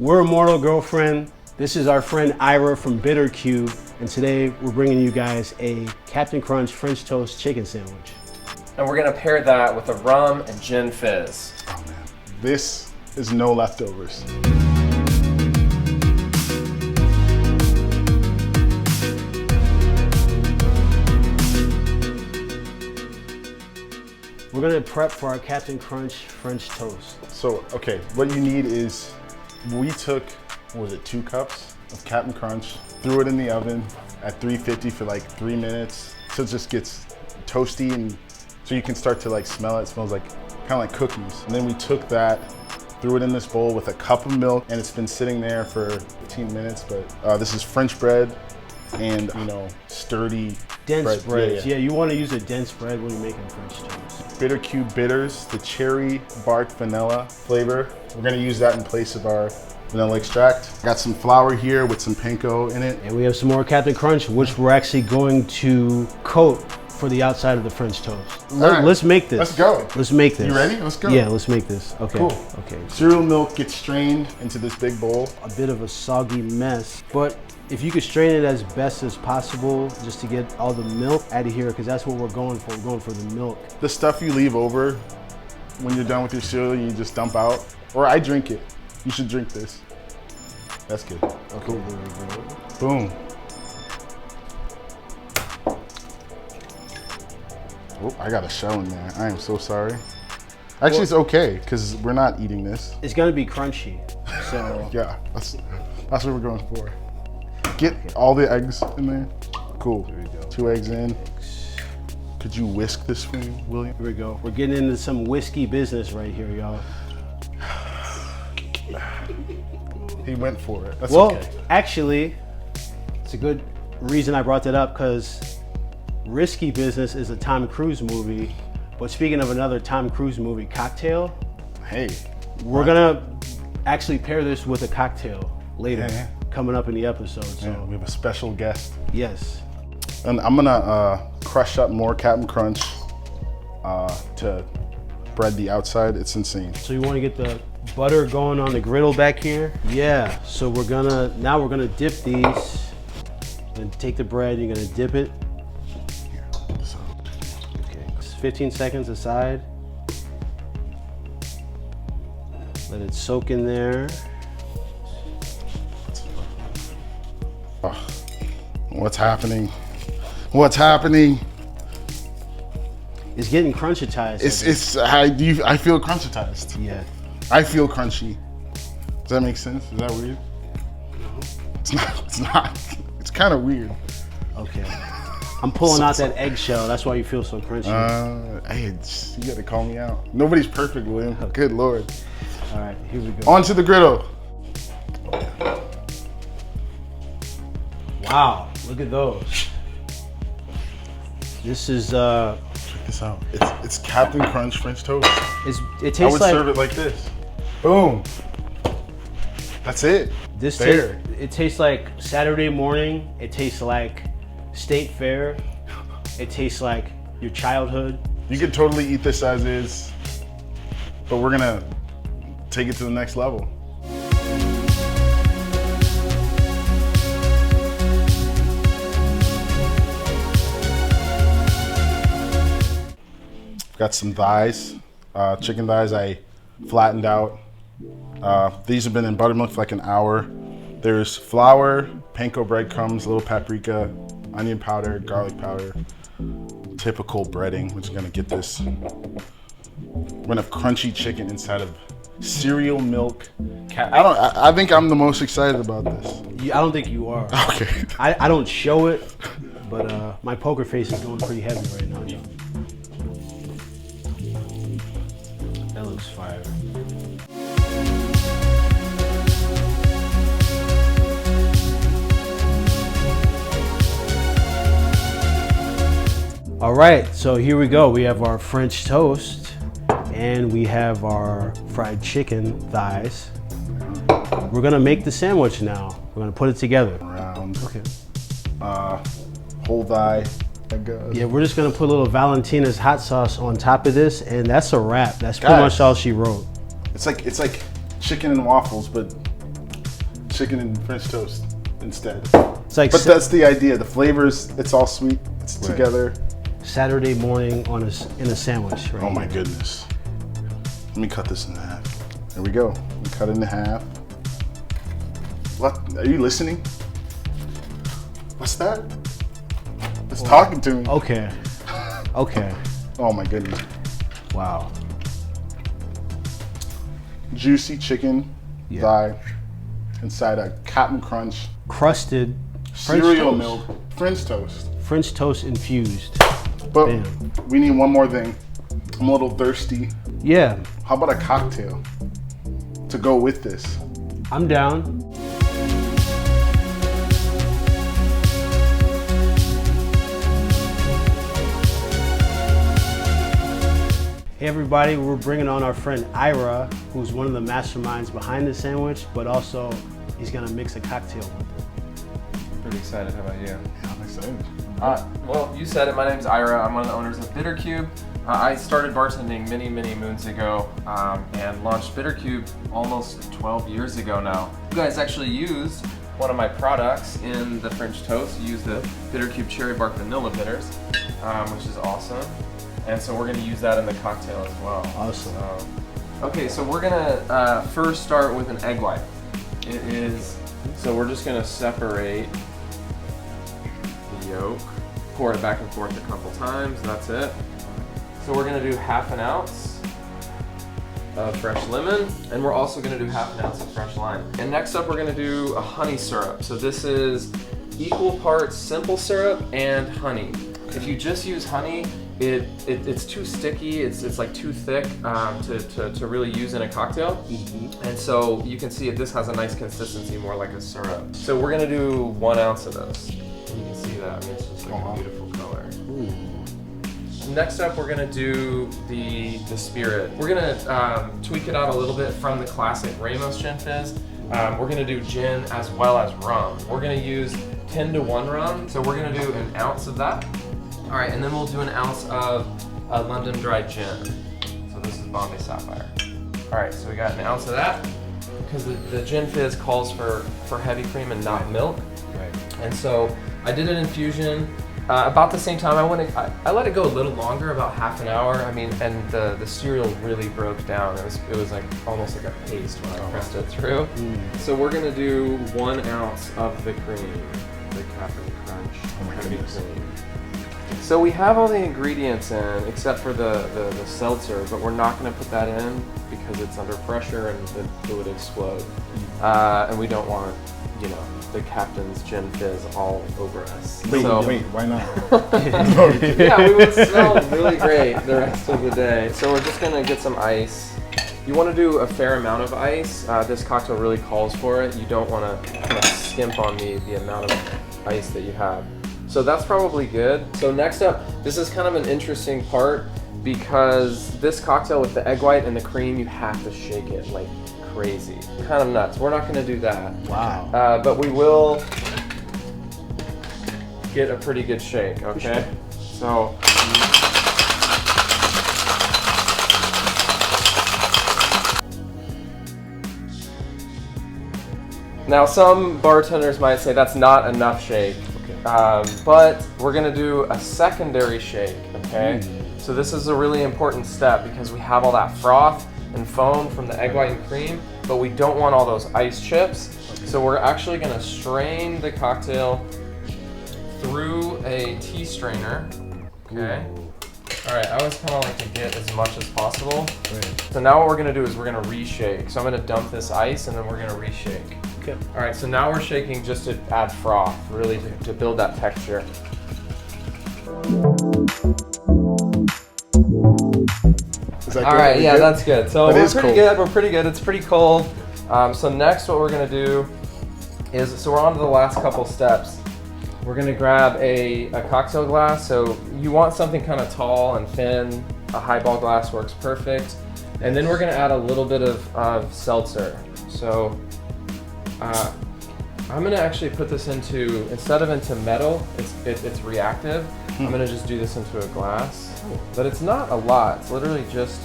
We're Immortal Girlfriend. This is our friend Ira from Bittercube, and today we're bringing you guys a Captain Crunch French toast chicken sandwich. And we're gonna pair that with a rum and gin fizz. Oh man, this is no leftovers. We're gonna prep for our Captain Crunch French toast. So, okay, what you need is, we took, what was it, 2 cups of Captain Crunch, threw it in the oven at 350 for like 3 minutes, so it just gets toasty, and so you can start to like smell it. It smells like, kind of like cookies. And then we took that, threw it in this bowl with a cup of milk, and it's been sitting there for 15 minutes, but this is French bread and, you know, sturdy dense bread. Yeah, you want to use a dense bread when you're making French toast. Bittercube bitters, the cherry bark vanilla flavor. We're gonna use that in place of our vanilla extract. Got some flour here with some panko in it. And we have some more Captain Crunch, which we're actually going to coat for the outside of the French toast. Let's make this. Let's go. Let's make this. You ready? Let's go. Yeah, let's make this. Okay. Cool. Okay. Cereal milk gets strained into this big bowl. A bit of a soggy mess, but if you could strain it as best as possible just to get all the milk out of here, because that's what we're going for. We're going for the milk. The stuff you leave over when you're done with your cereal, you just dump out. Or I drink it. You should drink this. That's good. Okay, cool. There we go. Boom. Oh, I got a shell in there. I am so sorry. Actually, it's okay, because we're not eating this. It's gonna be crunchy, so. Yeah, that's what we're going for. Get all the eggs in there. Cool. There we go. 2 eggs in. Could you whisk this for me, William? Here we go. We're getting into some whiskey business right here, y'all. He went for it. That's well, okay. Actually, it's a good reason I brought that up, because Risky Business is a Tom Cruise movie. But speaking of another Tom Cruise movie, Cocktail. Hey. We're gonna actually pair this with a cocktail later. Yeah. Coming up in the episode. So Yeah, we have a special guest. yes. And I'm gonna crush up more Captain Crunch to bread the outside. It's insane. So you want to get the butter going on the griddle back here? Yeah. So we're gonna dip these and take the bread. You're gonna dip it. So, Okay. 15 seconds aside. Let it soak in there. what's happening? What's happening? It's getting crunchitized. I feel crunchitized. Yeah. I feel crunchy. Does that make sense? Is that weird? No. It's not. It's kind of weird. Okay. I'm pulling out that eggshell. That's why you feel so crunchy. Hey, you gotta call me out. Nobody's perfect, William. Good Lord. All right, here we go. Onto the griddle. Wow, look at those. This is Check this out. It's Captain Crunch French toast. it tastes I would like serve it like this. Boom. That's it. It tastes like Saturday morning. It tastes like State Fair. It tastes like your childhood. You could totally eat this as is, but we're gonna take it to the next level. Got some thighs, chicken thighs I flattened out. These have been in buttermilk for like an hour. There's flour, panko breadcrumbs, a little paprika, onion powder, garlic powder, typical breading, which is gonna get this. We're gonna have crunchy chicken inside of cereal milk. I think I'm the most excited about this. I don't think you are. Okay. I don't show it, but my poker face is going pretty heavy right now. That looks fire. All right, so here we go. We have our French toast and we have our fried chicken thighs. We're gonna make the sandwich now. We're gonna put it together. Round. Okay. Whole thigh. I guess. Yeah, we're just gonna put a little Valentina's hot sauce on top of this, and that's a wrap. That's pretty much all she wrote. It's like chicken and waffles, but chicken and French toast instead. It's like But that's the idea. The flavors, it's all sweet. It's Right. together. Saturday morning in a sandwich. Right Oh my here. goodness. Let me cut this in half. There we go. We cut it in half. What? Are you listening? What's that? It's talking to me. Okay. Okay. Oh my goodness. Wow. Juicy chicken Yeah. thigh inside a Captain Crunch Crusted French cereal toast. milk French toast. French toast infused. But Bam. we need one more thing. I'm a little thirsty. Yeah, How about a cocktail to go with this? I'm down. Hey everybody, we're bringing on our friend Ira, who's one of the masterminds behind the sandwich, but also he's gonna mix a cocktail with it. Pretty excited. How about you? Yeah, I'm excited. Well, you said it. My name's Ira. I'm one of the owners of Bittercube. I started bartending many moons ago and launched Bittercube almost 12 years ago now. You guys actually used one of my products in the French toast. You used the Bittercube Cherry Bark Vanilla Bitters, which is awesome. And so we're going to use that in the cocktail as well. Awesome. Okay, so we're going to first start with an egg white. So we're just going to separate the yolk, pour it back and forth a couple times, that's it. So we're gonna do half an ounce of fresh lemon, and we're also gonna do half an ounce of fresh lime. And next up, we're gonna do a honey syrup. So this is equal parts simple syrup and honey. If you just use honey, it's too sticky, it's like too thick to really use in a cocktail. And so you can see this has a nice consistency, more like a syrup. So we're gonna do 1 ounce of those. You can see that, I mean, it's just like a beautiful color. Ooh. Next up, we're gonna do the spirit. We're gonna tweak it out a little bit from the classic Ramos Gin Fizz. We're gonna do gin as well as rum. We're gonna use 10-to-1 rum, so we're gonna do an ounce of that. All right, and then we'll do an ounce of London Dry Gin. So this is Bombay Sapphire. All right, so we got an ounce of that, because the Gin Fizz calls for heavy cream and not milk. Right. And so I did an infusion about the same time. I let it go a little longer, about half an hour. I mean, and the cereal really broke down. It was like almost like a paste when I pressed it through. So we're gonna do 1 ounce of the cream, the Captain Crunch heavy cream. So we have all the ingredients in, except for the seltzer, but we're not gonna put that in because it's under pressure and it would explode. And we don't want, you know, the Captain's Gin Fizz all over us. Wait, why not? Yeah, we would smell really great the rest of the day. So we're just gonna get some ice. You want to do a fair amount of ice. This cocktail really calls for it. You don't want to kind of skimp on the amount of ice that you have. So that's probably good. So next up, this is kind of an interesting part because this cocktail with the egg white and the cream, you have to shake it like crazy. Kind of nuts. We're not going to do that. Wow. But we will get a pretty good shake, okay? So. Now some bartenders might say that's not enough shake, but we're gonna do a secondary shake, okay? So this is a really important step because we have all that froth and foam from the egg white and cream, but we don't want all those ice chips. So we're actually gonna strain the cocktail through a tea strainer, okay? All right, I always kind of like to get as much as possible. So now what we're gonna do is we're gonna reshake. So I'm gonna dump this ice and then we're gonna reshake. Okay. All right, so now we're shaking just to add froth, really to build that texture. Is that All good? right, We yeah, good? that's good. So But it we're is pretty cold. good. We're pretty good. It's pretty cold. So next, what we're gonna do is, so we're on to the last couple steps. We're gonna grab a cocktail glass. So you want something kind of tall and thin. A highball glass works perfect. And then we're gonna add a little bit of seltzer. So I'm gonna actually put this into, instead of into metal, it's reactive. I'm gonna just do this into a glass. But it's not a lot. It's literally just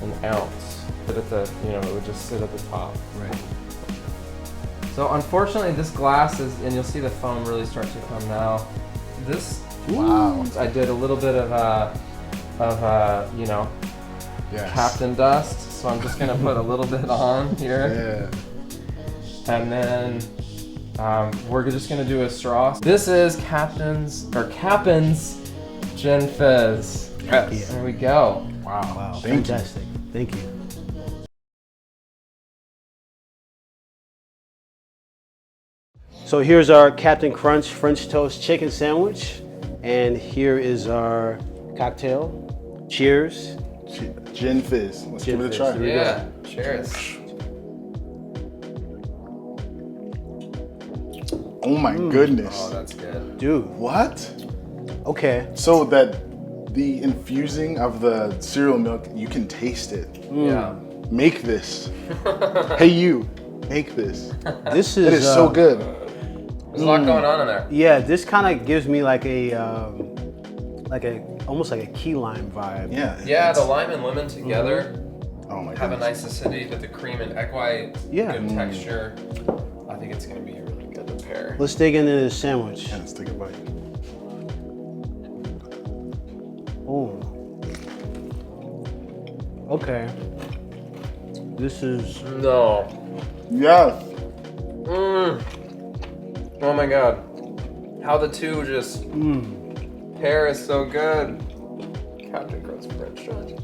an ounce. But at the, it would just sit at the top. Right. So unfortunately, this glass is, and you'll see the foam really start to come now. This, Wow. I did a little bit of you know, Yes. Captain Dust. So I'm just gonna put a little bit on here. Yeah. And then we're just gonna do a straw. This is Captain's Gin Fizz. Yes. There we go. Wow, Thank you. fantastic. Thank you. So here's our Captain Crunch French toast chicken sandwich, and here is our cocktail. Cheers. Gin Fizz. Let's Gin give it a Fizz. try. Here we Yeah. Cheers. Oh my goodness. Oh, that's good. Dude, What? okay. So that the infusing of the cereal milk, you can taste it. Yeah. Make this. Hey you, make this. This It is so good. There's a lot going on in there. Yeah, this kind of gives me like almost like a key lime vibe. Yeah. Yeah, the lime and lemon together Oh my have a goodness. nice acidity, but the cream and egg white, Yeah. good texture. I think it's gonna be really good to pair. Let's dig into this sandwich. Yeah, let's take a bite. Oh. Okay. This is No. Yes. Oh my god. How the two just pair is so good. Captain Crunch French toast.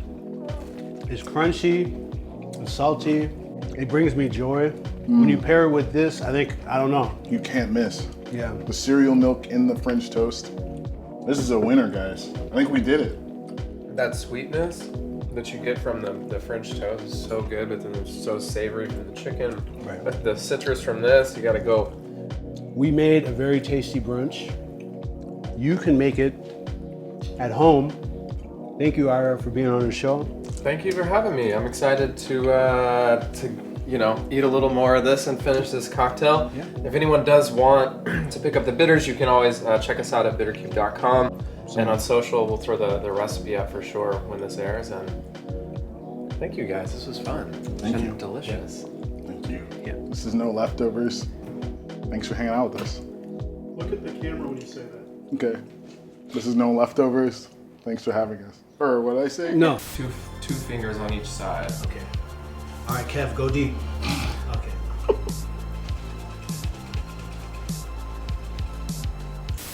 it's crunchy, it's salty. It brings me joy. When you pair it with this, I don't know. You can't miss. Yeah. The cereal milk in the French toast. This is a winner, guys. I think we did it. That sweetness that you get from the French toast is so good, but then it's so savory from the chicken. Right. But the citrus from this, you gotta go. We made a very tasty brunch. You can make it at home. Thank you, Ira, for being on the show. Thank you for having me. I'm excited to eat a little more of this and finish this cocktail. Yeah. If anyone does want to pick up the bitters, you can always check us out at bittercube.com. And on social, we'll throw the recipe up for sure when this airs. And thank you guys. This was fun. Thank and you. delicious. Thank you. Yeah. This is No Leftovers. Thanks for hanging out with us. Look at the camera when you say that. Okay. This is No Leftovers. Thanks for having us. Or what did I say? No. Two fingers on each side. Okay. All right, Kev, go deep.